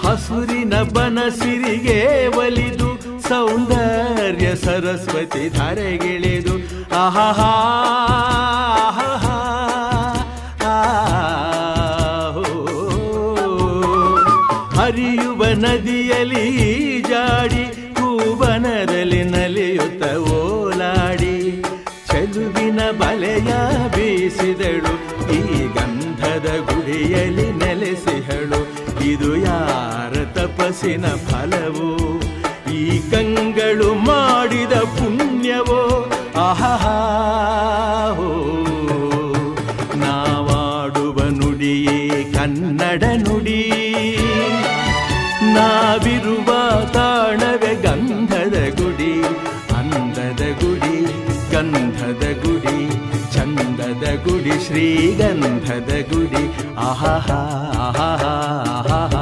ಹಸುರಿನ ಬನಸಿರಿಗೆ ಒಲಿದು ಸೌಂದರ್ಯ ಸರಸ್ವತಿ ಧಾರೆಗಿಳಿದು ಆಹಾ ಹರಿಯುವ ನದಿಯಲ್ಲಿ ಜಾಡಿ ಹೂವನದಲ್ಲಿ ನಲಿಯುತ್ತ ಓಲಾಡಿ ಚೆಲುವಿನ ಬಲೆಯ ಬೀಸಿದಳು ಈ ಗಂಧದ ಗುಡಿಯಲ್ಲಿ ನೆಲೆಸಿಹಳು. ಇದು ಯಾರ ತಪಸ್ಸಿನ ಫಲವೋ, ಈ ಕಂಗಳು ಮಾಡಿದ ಪುಣ್ಯವೋ. ಆಹಾ ನಾವಾಡುವ ನುಡಿಯೇ ಕನ್ನಡ ನುಡಿ, ನಾವಿರುವ ತಾಣವೇ ಗಂಧದ ಗುಡಿ. ಅಂದದ ಗುಡಿ, ಗಂಧದ ಗುಡಿ, ಚಂದದ ಗುಡಿ, ಶ್ರೀಗಂಧದ ಗುಡಿ. ಆಹಾ ಆಹಾ ಆಹಾ